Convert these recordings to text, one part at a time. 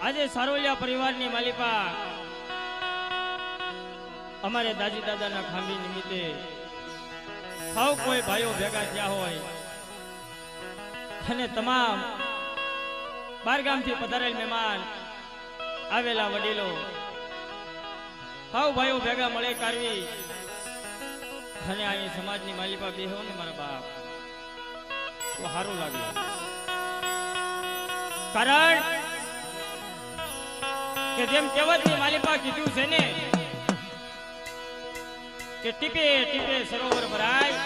આજે સારોલિયા પરિવારની માલિકા અમારે દાજી દાદાના ખાંભી નિમિત્તે સૌ કોઈ ભાઈઓ ભેગા થયા હોય અને તમામ બારગામથી પધારેલ મહેમાન આવેલા વડીલો સૌ ભાઈઓ ભેગા મળે કારવી અને અહીં સમાજની માલિકા બેહો ને મારા બાપ તો સારું લાગે. કારણ કે જેમ કહેવતની માલિકા કીધું છે ને કે ટીપે ટીપે સરોવર ભરાય,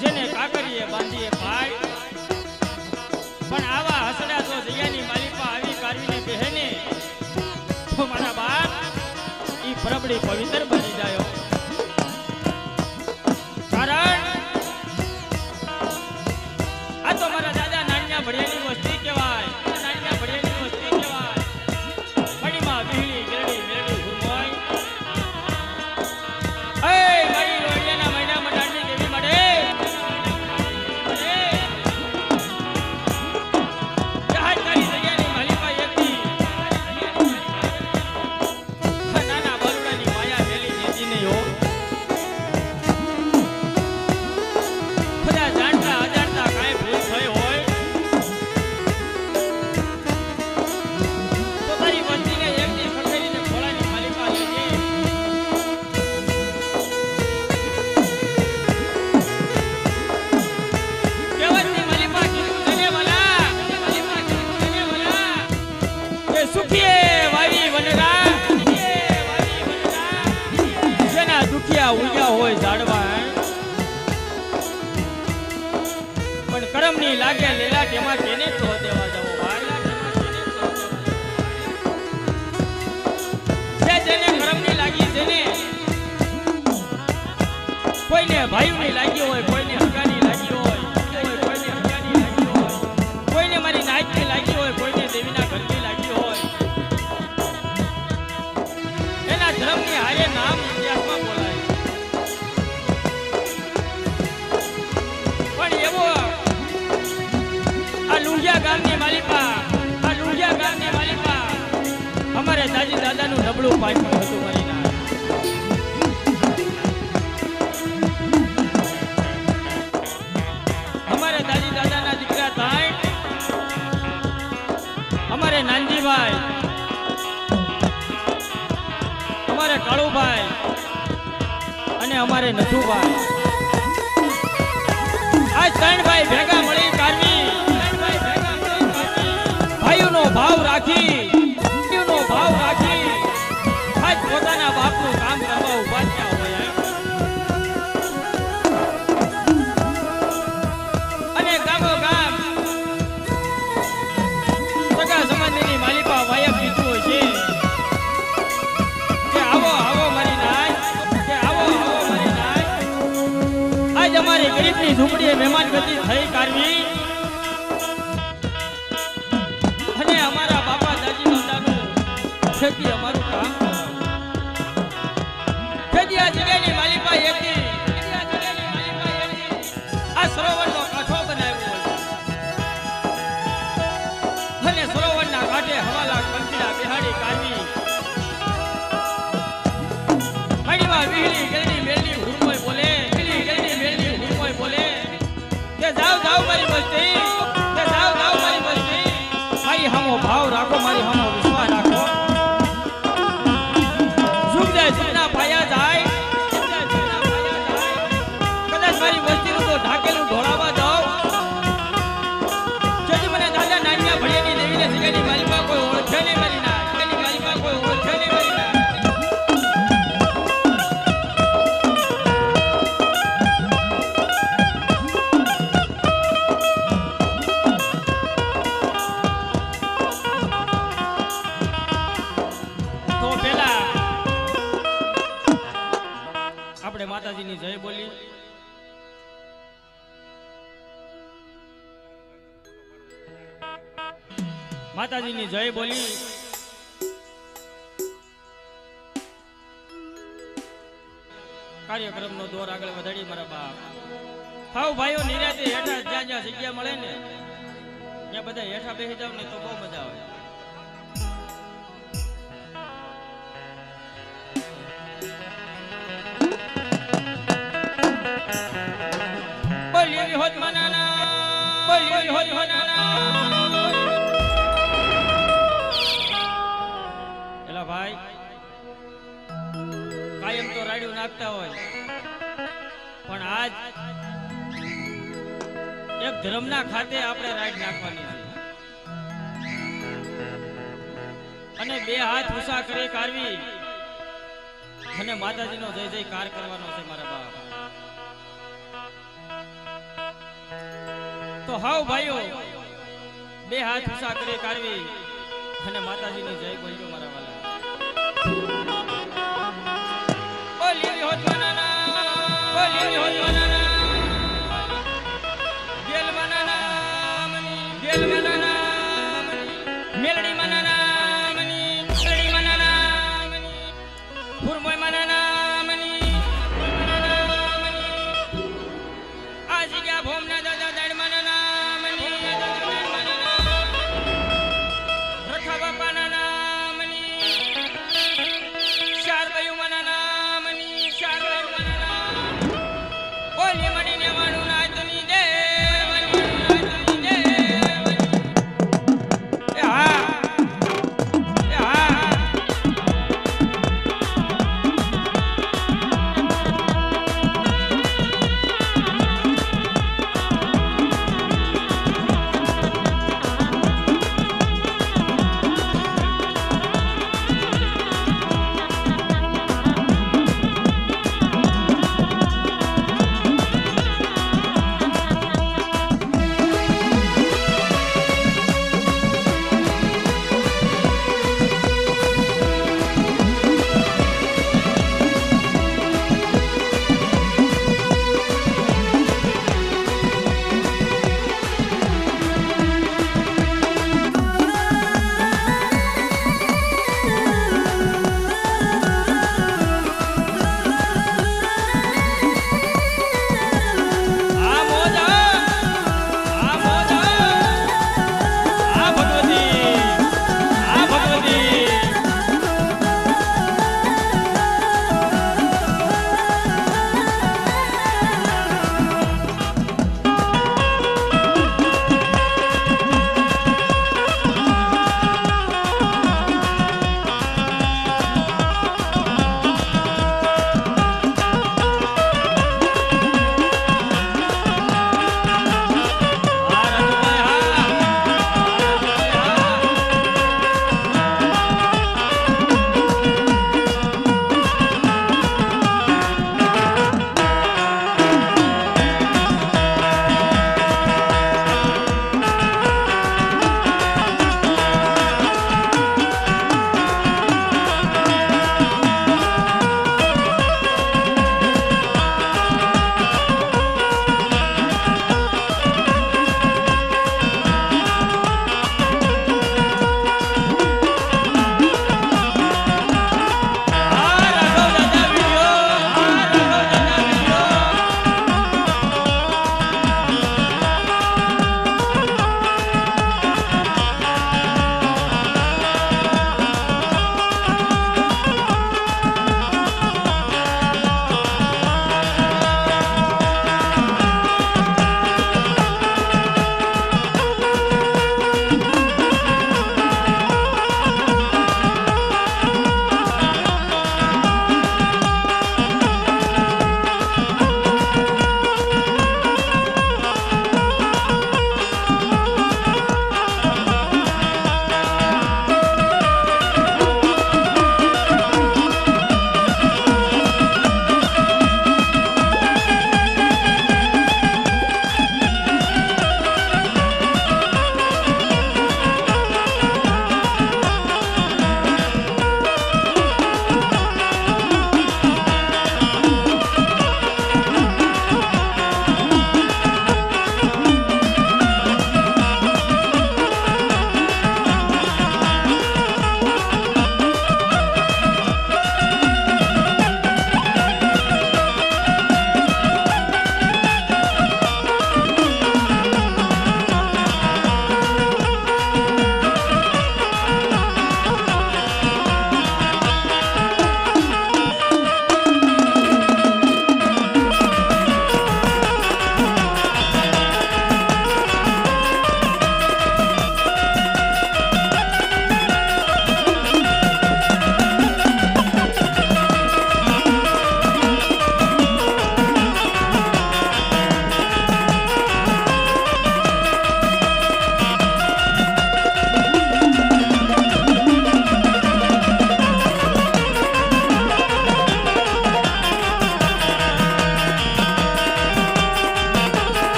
જેને કાકરીએ બાંધીએ પાય. પણ આવા હસડા તો જગ્યાની માલિકા આવી કારવીને બહેને તો મારા બાપ ઈ પરબડી પવિત્ર બની જાય. કારણ આ તો મારા દાદા નાનિયા ભડિયાની વસ્તી કહેવાય. નાનિયા ભડિયાની વસ્તી કહેવાય. પડીમાં વિહળી ગરડી મેરડી ઘુમોય એ મારી રોડિયાના મૈડા મડાડની દેવી મળે ઉગ્યા હોય ઝાડવા પણ કરમ ની લાગે લેલા તેમાં કેને તો દેવા જવો ભાઈ. જેને કરમ ની લાગી છે ને કોઈને ભાઈ ની લાગી હોય, કોઈને હગાની લાગી હોય, કોઈને હગાની લાગી હોય, કોઈને મારી નાચ ની લાગી હોય, કોઈને દેવીના ઘરની લાગી હોય, એના ધર્મ ની હારે નામ ઇતિહાસમાં બોલાય. ગામની માલિકા અમારે દાદી દાદાનું નબળું પામ્યું હતું મારી ના. અમારે દાદી દાદાના દીકરા થાય અમારે નાનજીભાઈ, અમારે કાળુભાઈ અને અમારે નથુભાઈ. આ ત્રણ ભાઈ ભેગા મળી કારવી ભાઈઓનો ભાવ રાખી આજ પોતાના બાપનું કામ કરવા ઉભા થયા હોય. અને ગામો ગામ સગા સંબંધીની માલિકા વાયફ કીધું હોય છે કે આવો આવો મારી નાય, કે આવો આવો મારી નાય. આજ અમારી ગરીબની ઝૂંપડીએ મહેમાન ગતિ થઈ કારવી અમારા બાપા દાદી દાદાનું ખેતી અમારું કામ ખેતી આ જગ્યાની માલિકા એકની આ સરોવરનો કાંઠો બનાવ્યો હોય અને સરોવરના કાંઠે હવાલા કંકીડા બિહાડી કાઢી પાણીમાં વિહળી ગરડી મેરડી હુરમોય બોલે, વિહળી ગરડી મેરડી હુરમોય બોલે કે જાવ જાવ મારી મસ્તી, કે જાવ જાવ મારી મસ્તી. મારી હામો ભાવ રાખો, મારી હામો વિશ્વાસ રાખો. સુખ જાય સુખના પાયા જાય, કદાચ મારી વસ્તીનું તો ઢાકેલું ઢોળાવા જાવ. જેથી મને દાદા નાનિયા ભડિયાની દેવીને જગ્યાની માલિકા કોઈ ઓળખે નહીં મારી ના, જગ્યાની માલિકા કોઈ ઓળખે નહીં મારી ના. માતાજીની જય બોલી. માતાજીની જય બોલી. કાર્યક્રમનો દોર આગળ વધારી મારા બાપ. હાવ ભાઈઓ નિરાતે હેઠા જ્યાં જ્યાં જગ્યા મળે ને ત્યાં બધા હેઠા બેસી જાવ ને તો બહુ મજા આવે. વિહોત મનાના બોલી વિહોત મનાના એલા ભાઈ કાયમ તો રાડ્યું નાખતા હોય પણ આજ એક ધર્મના ખાતે આપણે રાઈડ નાખવાની છે અને બે હાથ ઊંચા કરી કારવી અને માતાજીનો જય જયકાર કરવાનો છે મારા બાપ. તો હાવ ભાઈઓ બે હાથ ઊંચા કરી કારવી અને માતાજીની જય બોલજો મારા વાલા. બોલી વિહોત મનાના બોલી વિહોત મનાના ગેલ મનાના મની ગેલ મનાના મની મેલડી મનાના મની મેલડી મનાના મની ફુરમોય મનાના મની મનાના મની આ જગ્યા ભોમના દાદા દાડ મનાના મની મનાના રખા બાપાના મની ચાર ભાઈઓ મનાના મની ચાર ભાઈઓ મનાના બોલી મણીને વાળું નાચની દે નાચની દે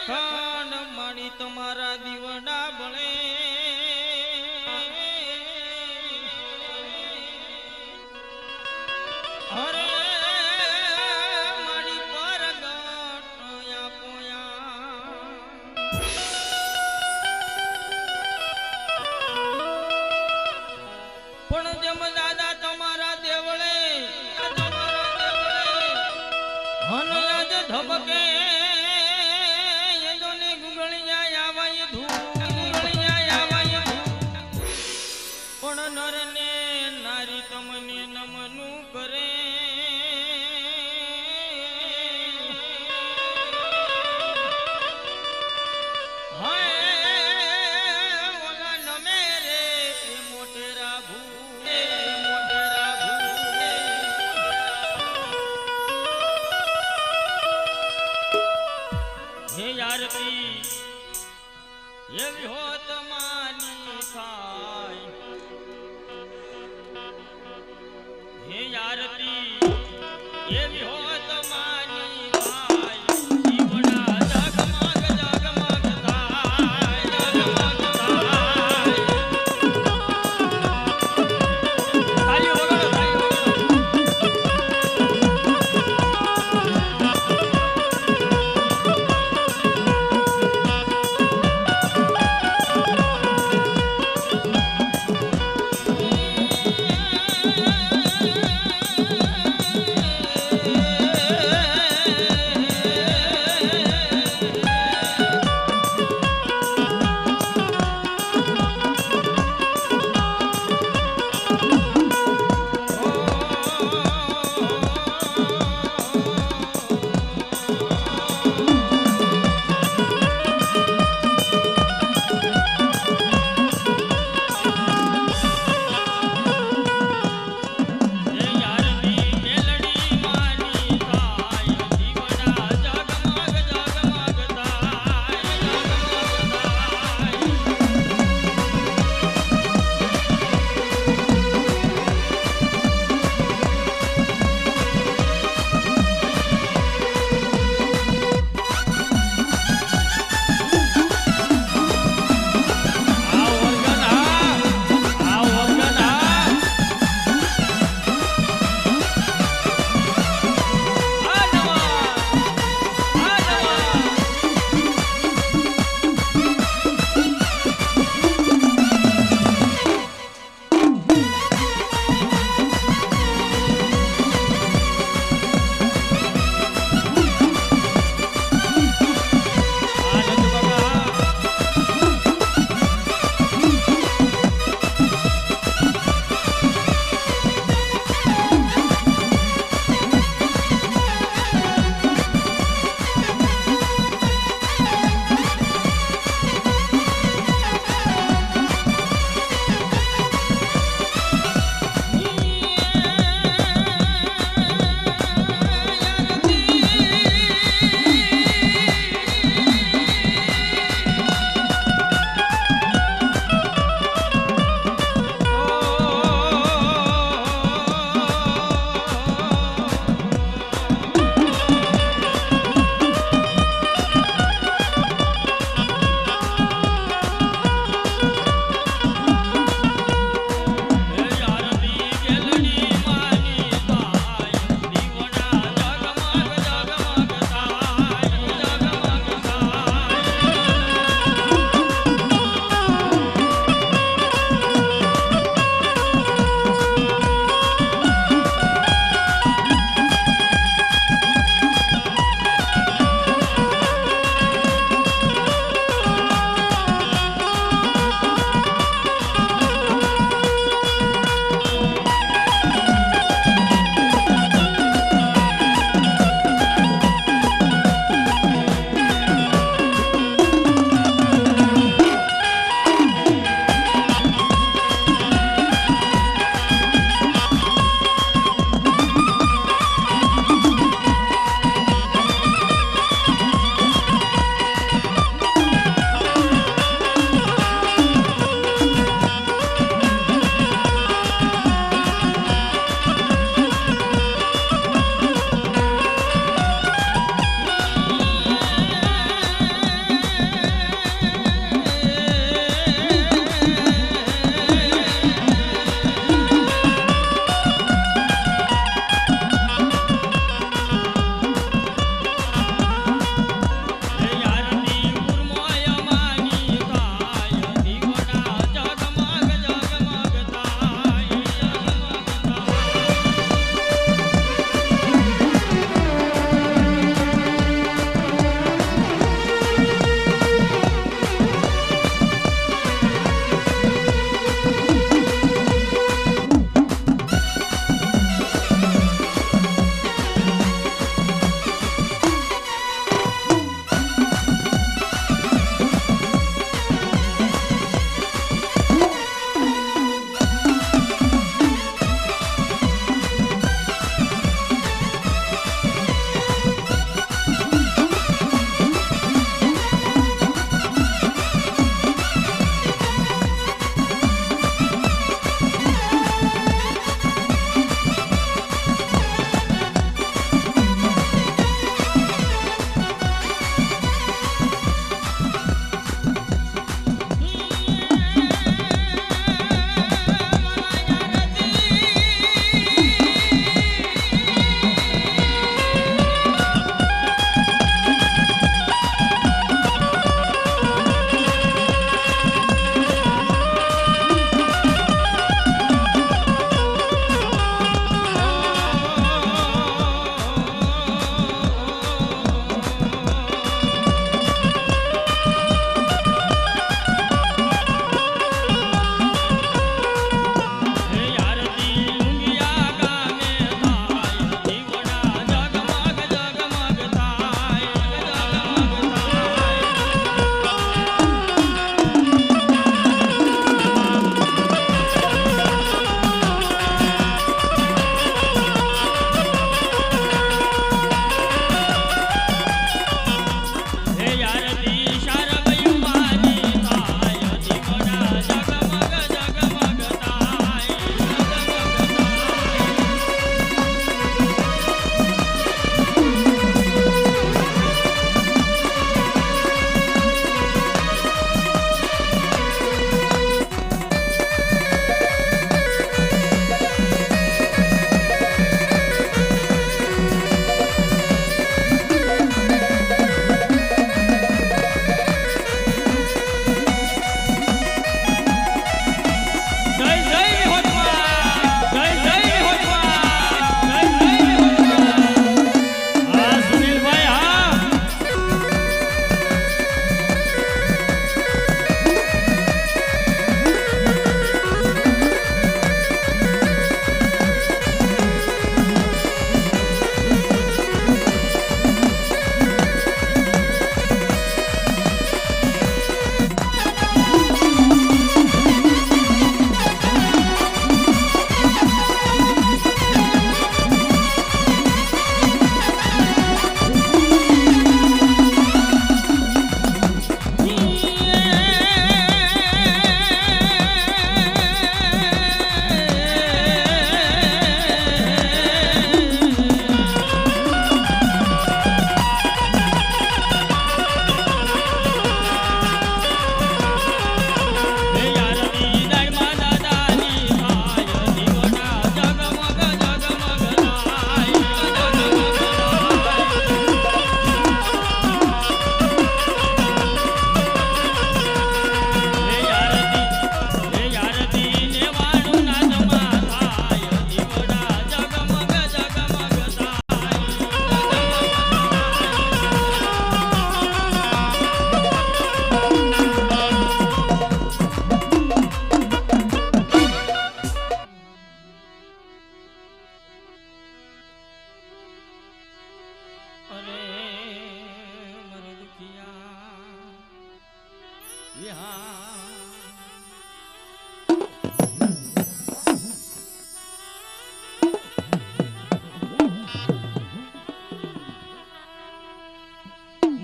અખંડ માણી તમારા દીવડા બળે અરે મારી પરગટ પણ જેમ દાદા તમારા દેવળે હન આજ ધબકે યજોને ગુગળિયા આવાય ગુગળિયા આવાય પણ નરને નારી તમને નમનું કરે એવી હોત માની થાય હે આરતી એવી હોત માની થાય જીવડા જગમગ જગમગ થાય જગમગ થાય તાળી વગાડો તાળી વગાડો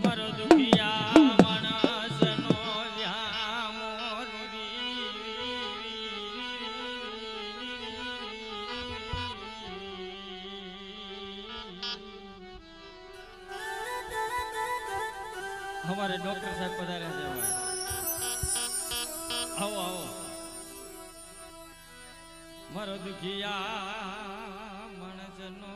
મારો દુખિયા માણસનો हमारे डॉक्टर साहब पधारे थे भाई आओ आओ मारो दुखिया माणसनो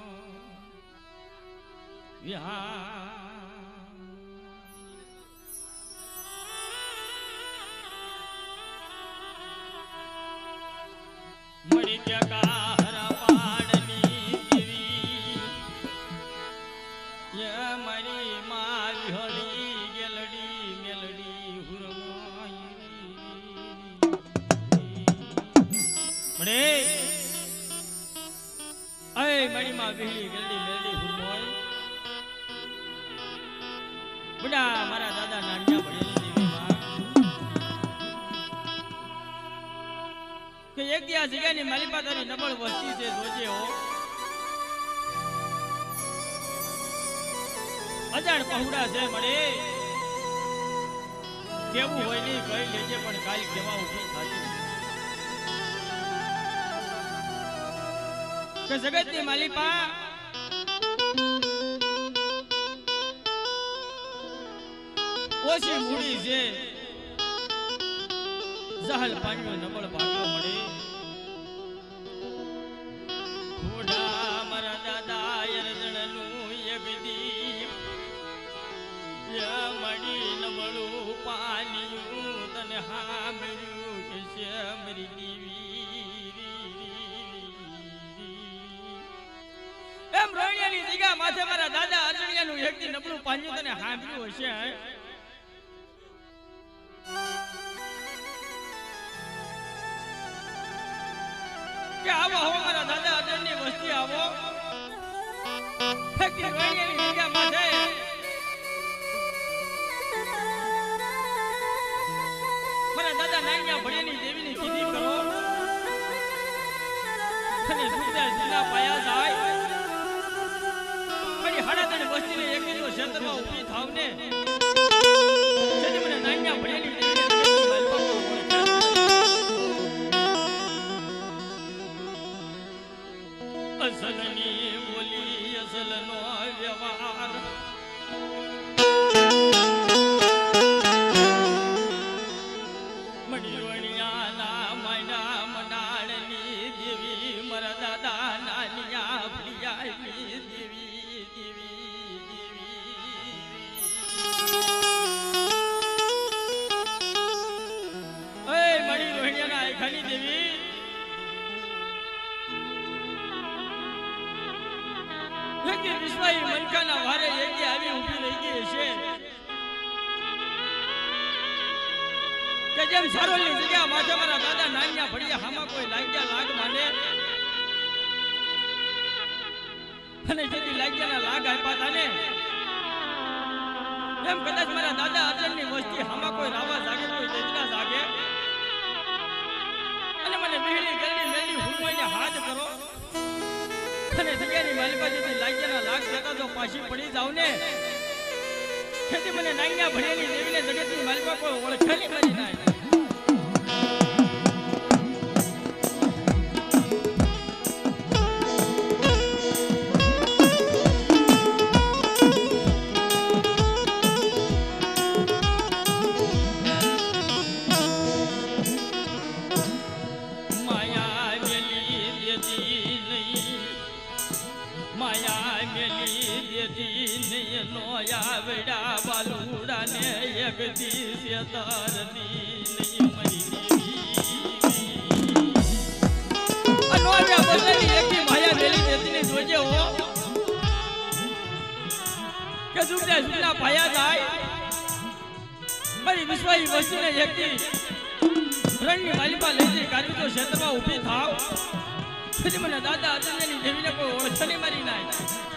मड़ी क्या का पाड़नी देवी ये मरी माँ विहड़ी गेलड़ी मेलड़ी हुरमाई मड़े अय मरी माँ विहड़ी गेलड़ी मेलड़ी हुरमाई बुढ़ा मारा दादा नानिया बड़ी देवी माँ કે એક દી આ જગ્યાની મારી પાતાની નબળ વસ્તી છે જોજે હો અજાણ પહોડા છે મળે કેવું હોય નહીં કઈ લેજે પણ કાલ કેવા ઉભી થાતી કે જગતની માલિપા ઓછી મૂડી છે જહલ પાણીનો નબળ ભાગલો મળે ખોડા મારા દાદા યરજણનું એક દી મળી નબળું પાલિયું તને હામર્યું કે છે મરી દીવી એમ રોણિયાની જગ્યા માથે મારા દાદા અજણિયાનું એક દી નબળું પાલિયું તને હામર્યું હશે કે આવો હો મારા દાદા અજણની વસ્તી આવો ફેકી રોણિયાની જગ્યા માથે મારા દાદા નાનિયા ભણેની દેવીની કીધી કરો અને સુધા સુધા પાયા જાય મારી હાડાતને વસ્તીને એક દિવસ ક્ષેત્રમાં ઊભી થાવ ને જેથી મને નાનિયા ભણેની દેવીને અસલની બોલી અસલનો વ્યવહાર વિશ્વાઈ મનકાના વારે એકી આવી ઊભી રહી ગઈ છે કે જેમ સારોલની જગ્યા માથે મારા દાદા નાનિયા ભડિયા હામાં કોઈ લાગ્યા લાગ માને અને જેથી લાગ્યાના લાગ આપ્યા હતા ને એમ કદાચ મારા દાદા અજણની વસ્તી હામાં કોઈ રાવા જાગે કોઈ દેજના જાગે અને મને વીહળી ગરડી મેલી હુરમાઈને હાથ કરો અને જગ્યાની માલિકાજીથી લાગ્યાના લાગ દેતા જો પાછી પડી જાવ ને ખેતી મને નાંગ્યા ભણેલી દેવીને જગતની માલિકા કોઈ ઓળખેલી મારી નાય આવડા બાલુડા ને એક દિવસે તારની નહીં મરી અનોવ્યા બદલી એકી માયા મેલી દેતીને જોજે હો કે સુખના સુખના પાયા જાય મારી વિશ્વાઈ વસ્તીને એકથી રણની માલિકા લઈ જઈ કાઢી તો ક્ષેત્રમાં ઊભી થાવ પછી મને દાદા અજન્યની દેવીને કોઈ ઓળખણી મારી નાય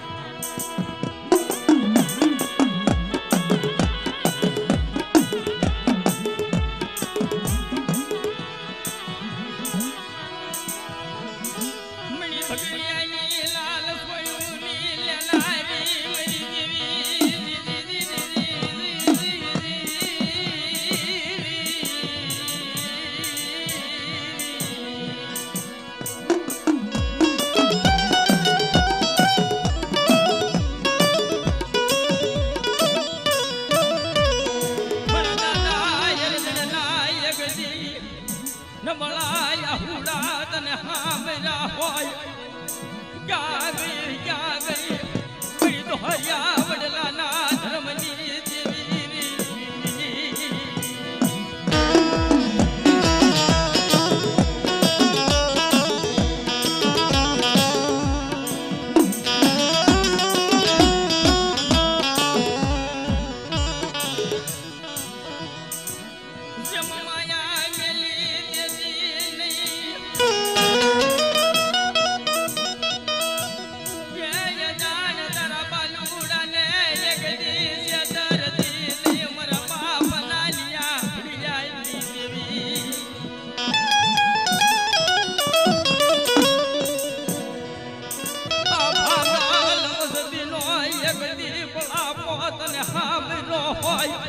હોય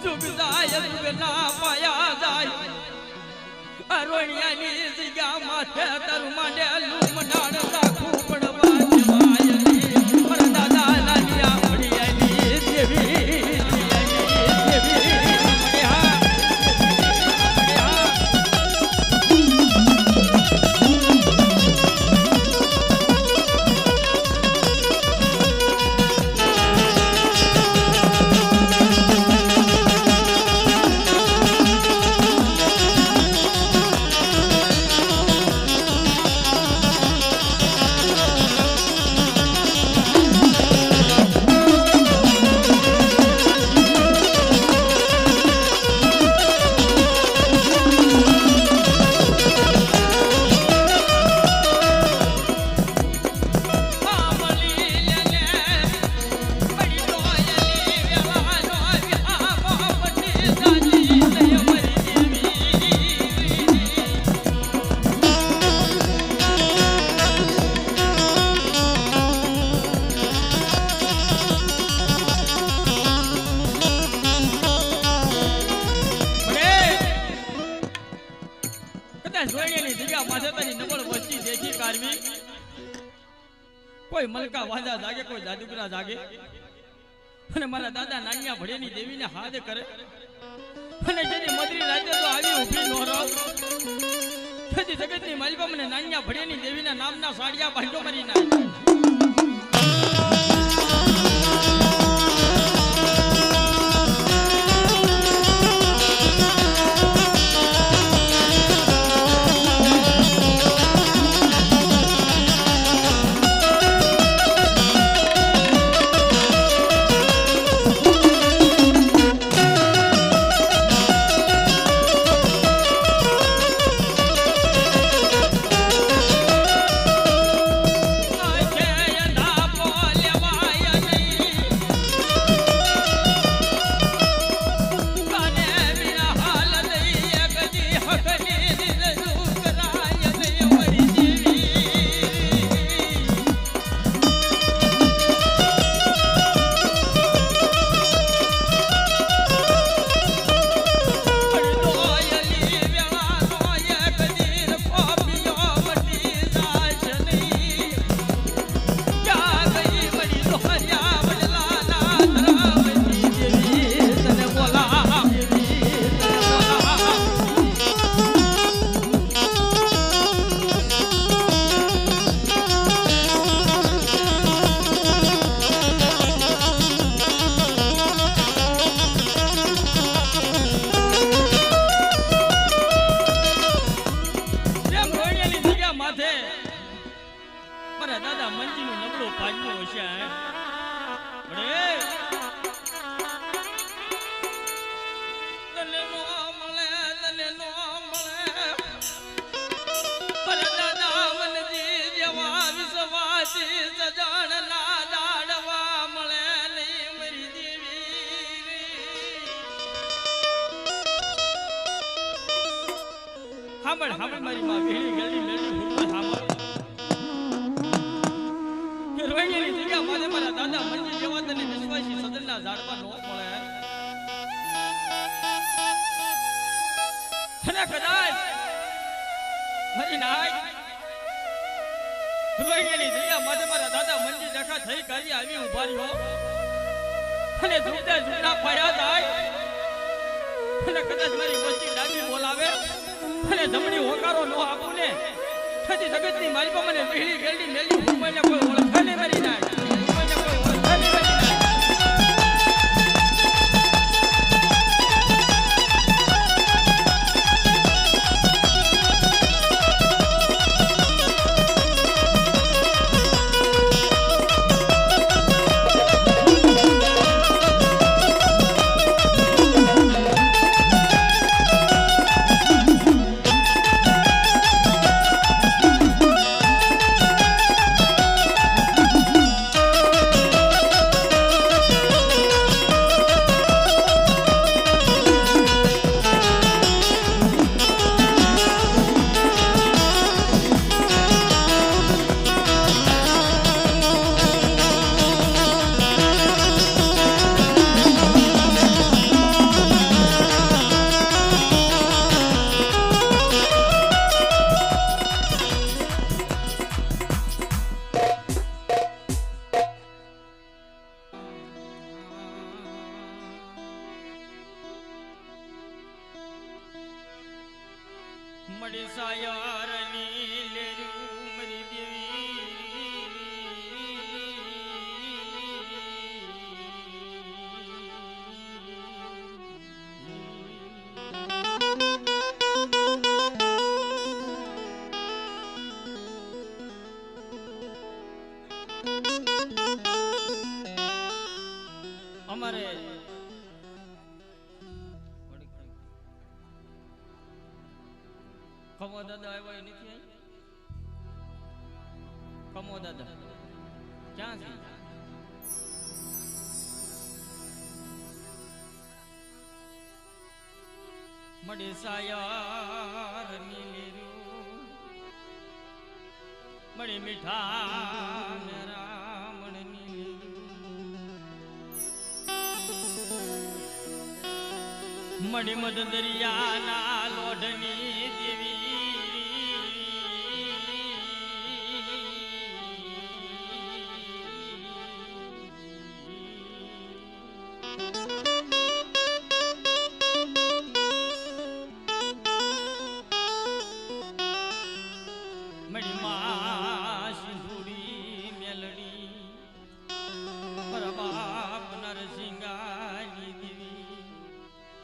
જુગ જાય જુગ ના પાયા જાય અરોણિયાની જગ્યા માથે તારું માંડે લૂમ નાણ રાખું પડવા દેવાય નહીં મારા દાદા નાનિયા પડિયાની દેવી કોઈ મલકા વાંદા જાગે કોઈ જાદુગરા જાગે અને મારા દાદા નાનિયા ભડેની દેવીને હાથ કરે અને જેની મદરી રાજ્ય તો આવી ઊભી નો રહો તેથી જગતની માલિકા મને નાનિયા ભડેની દેવીના નામના સાડિયા બાંધો મારી નાખ હામળ હામળ મારી માં વેલી ગળી મેલી હુરમત હામળ કે રોઈની જગ્યા માથે મારા દાદા મંજી જેવા તને વિશ્વાસી સદનના ઝાડમાં નો મળે અને કદાચ મારી નાય રોઈની જગ્યા માથે મારા દાદા મંજી દેખા થઈ કરી આવી ઉભા રહ્યો અને જુદા જુદા પાયા જાય અને કદાચ મારી વસ્તી ડાબી બોલાવે અને જમણી હોકારો નો આપું ને તેથી જગતની માલિકા મને વેલી ગેલી મેલી મને કોઈ ઓળખે ને મારી નાય મને કોઈ ઓળખે ને મારી નાય મળી સાયરની લેરું મરી દેવી અમારે કમો દાદા આવ્યા એ નથી આવી કમો દાદા ક્યાં છે મડે સાયાર નીલેરું મડે મીઠા રામણ નીલેરું મડે મદ દરિયાના લોઢની દેવી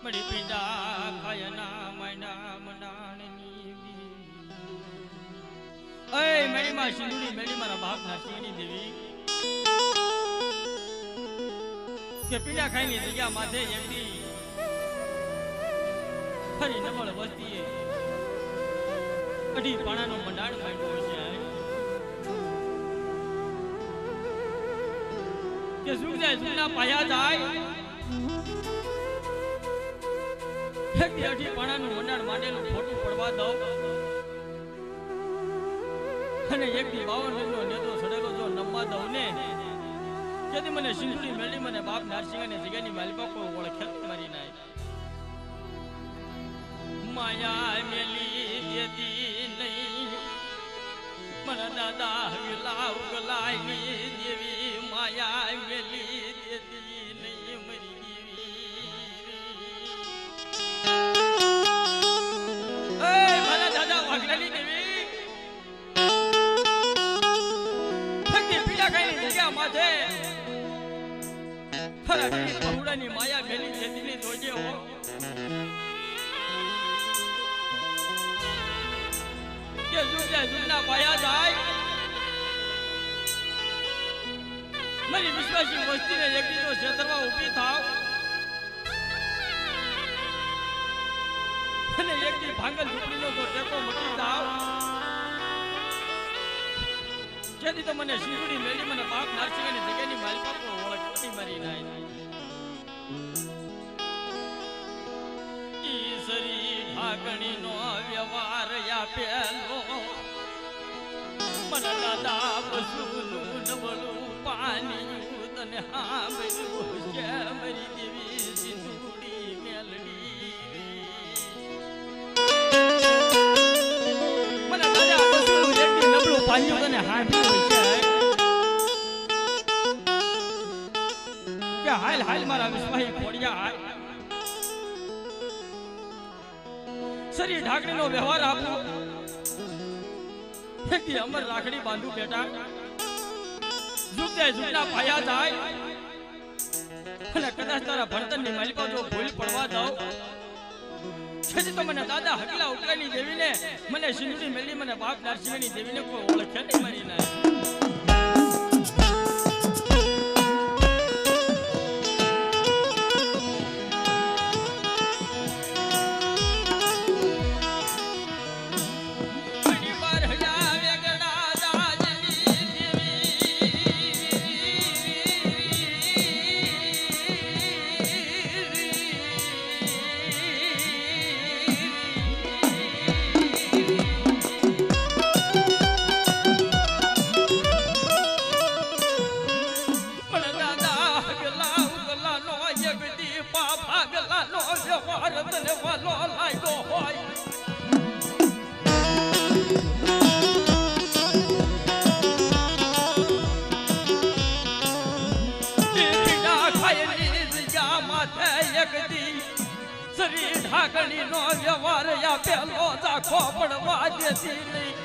મડી પીડા ખાયના માંડા મંડાણની અય મેરી માં સિંદુરી મેરી મારા બાપ ના સિંહની દેવી કે પીડા ખાઈની જગ્યા માથે એકડી ફરી નમળ વસ્તીએ અઢી પાણાનો મંડાણ માંડ્યો છે કે સુખ જાય સુખના પાયા જાય અઢી પાણાનું મંડાણ માંડેલું ખોટું પડવા દઉં અને એકથી 52 નો નેતો સડેલો જો નમવા દઉં ને જેથી મને સિંધુડી મેળી મને બાપ નારસિંહ અને જગ્યાની માલિકા કોઈ ઓળખે મારી નાય માયા મેલી દેતી નહીં મને દાદા વિલાવ ગલાયની દેવી માયા મેલી દેતી નહીં મરી માથે પहुડાની માયા ભેલી ખેતીની જોજે હો કે જુના પાયા જાય મારી વિશ્વાસી વસ્તીને એકલી તો ક્ષેત્રમાં ઊભી થાવ અને એકલી ભાંગલ ઝૂંપડીનો તો ટેકો મટી જાવ જેથી તો મને સિંધુડી મેળી મને બાપ નારસિંહની જગ્યાની માલિકા કો ઓળખતી મારી નાય ઈસરી ઢાકણીનો વ્યવહાર આપેલો મને દાદા પશુનું નબળું પાણી તને હાંભળ્યું છે મારી દેવી સિંધુડી મેલડી મને દાદા પશુનું એકથી નબળું પાણી તને હાંભળ્યું છે હાલ હાલ મારા વિશ્વાહી ખોડિયા હાલ શરીર ઢાકણીનો વ્યવહાર આપો એકથી અમર રાખડી બાંધું બેટા ઝુક જાય ઝુકના પાયા જાય અને કદાચ તારા ભણતરની માલિકા જો ભૂલ પડવા દઉં છેથી તો મને દાદા હકલા ઉકલાની દેવીને મને સિંધુડી મેળી મને બાપ નારસિંહની દેવીને કોઈ ઓળખે નહીં મારી નાય શ્રી ઢાકણી નો વ્યવહાર આપેલો ઝાખો પડવા દેતી નહીં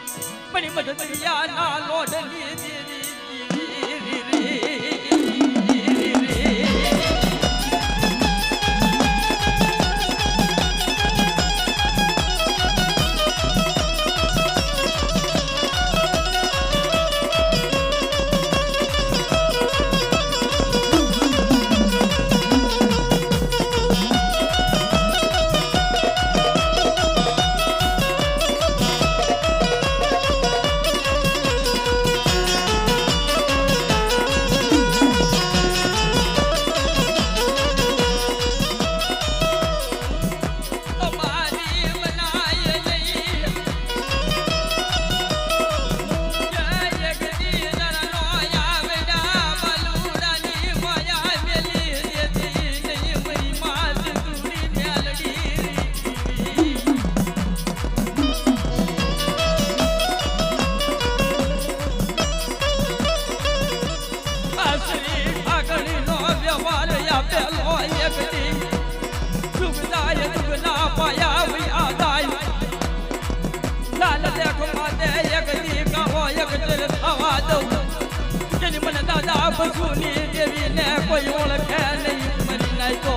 પણ મધદરિયા ના લોડની દાદા બસુની દેવી ને કોઈ ઓળખે નહીં મરી નાય તો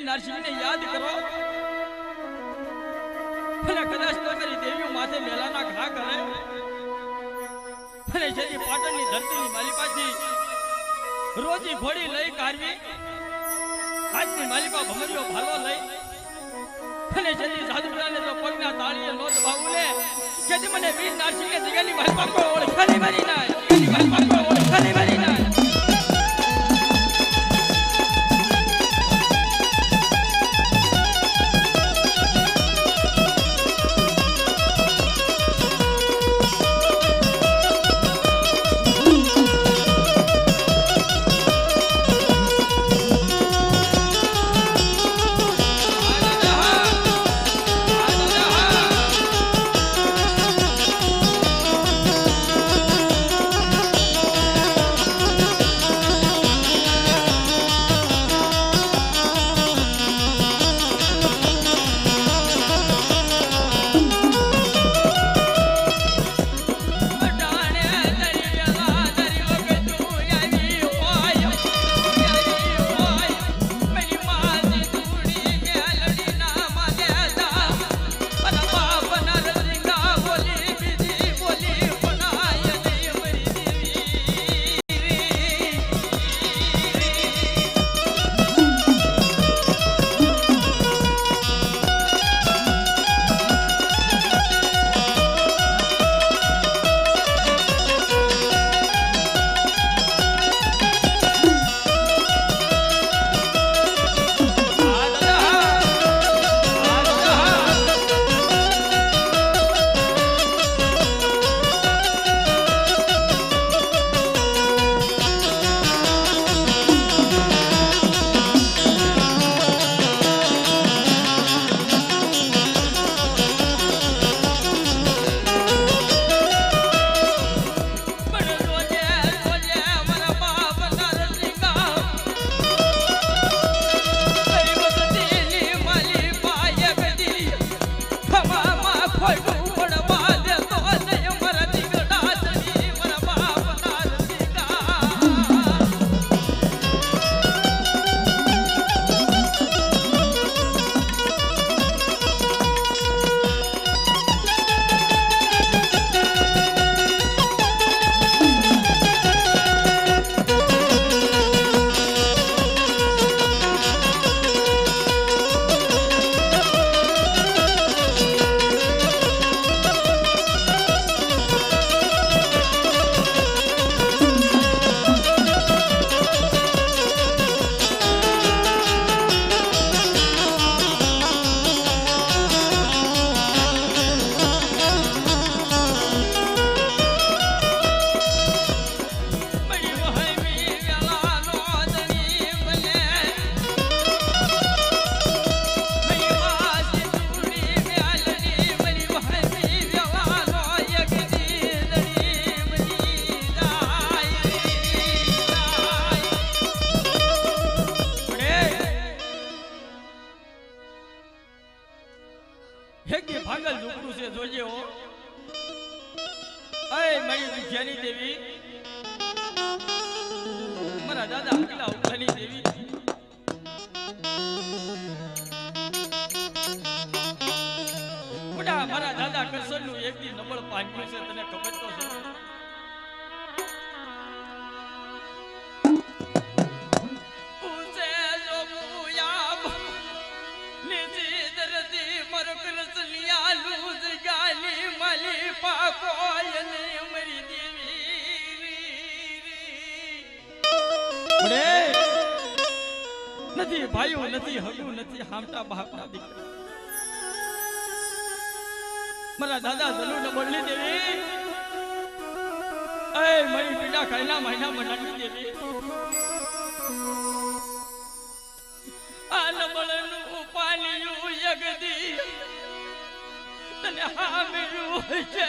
નરસિંહને યાદ કરો અને કદાચ તમારી દેવીઓ માથે મેલાના ઘા કરે અને જેની પાટણની ધરતીની માલિપાથી રોજી ઘોડી લઈ કાઢવી આજની માલિપા ભમરીઓ ભાલો લઈ અને જેની જાદુગરાને તો પગના તાળીએ નો દબાવું લે જેથી મને વીર નરસિંહને જગ્યાની માલિપા કો ઓળખાની મારી ના જગ્યાની માલિપા કો ઓળખાની મારી ના દાક્ષિણી દેવી બડા મારા દાદા કરશનનું એક દી નબળ પાન્યું છે તને ખબર તો છે પૂછે જો મુયાબ નિજી દરદી મર કરસલિયા લૂજ ગાલી માલી પાકો એને મરી દેવી નથી ભાઈઓ નથી હગું નથી હામટા બાપના દીકરા મારા દાદા જલુ ને બોલી દેવી એ મારી પીડા ખાઈના મહિના બનાવી દેવી આ નબળનું પાણીયું યગદી તને હામેરું છે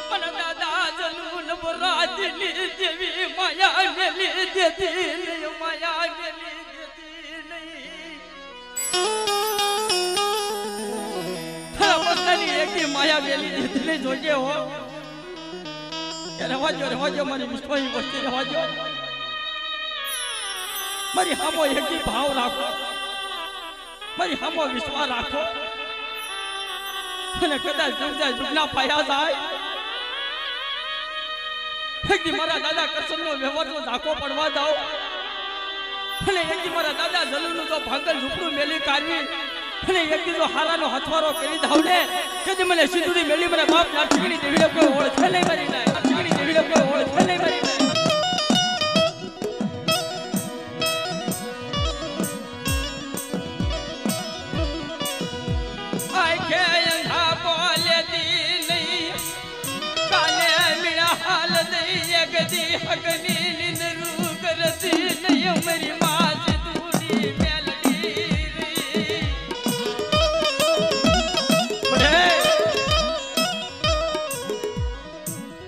મારા દાદા જલુ ને બરાદની દેવી માયા મેલી દેતી નહીં માયા મેલી દેતી નહીં એકદી માયા વેલી દીધી જોજે હો રવાજો મારી વિશ્વાસી વસ્તી રવાજો મારી હામો એકદી ભાવ રાખો મારી હામો વિશ્વાસ રાખો અને કદાચ જુગના પાયા જાય એકદી મારા દાદા કરશનનો વ્યવહારનો ધાકો પડવા દો અને એકદી મારા દાદા જલુનું જો ભાંગલ ઝૂપડું મેલી કાઢવી અને એક દીધો હારાનો હથવારો કરી દાવ ને કે મને સિંદુરી મેલી મને બાપ લાઠીની દેવીને કોઈ ઓળખે નહીં મરી જાય લાઠીની દેવીને કોઈ ઓળખે નહીં મરી જાય આય કે અંધા બોલે દી નહીં કાલે મીરા હાલ દઈ એક દી હગની નિંદરૂ કરતી નહીં મરી માં સિંદુરી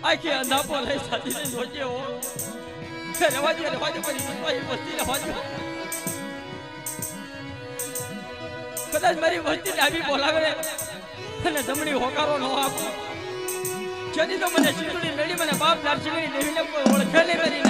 આખી અંધાપો લઈ સાથી જોજે હો રવાજો મારી વિશ્વાસી વસ્તી રવાજો કદાચ મારી વસ્તી ડાબી બોલાવે અને જમણી હોકારો ન આપો જેની તો મને શીતળી મેળી મને બાપ લાડશીની દેવીને કોઈ ઓળખે નહીં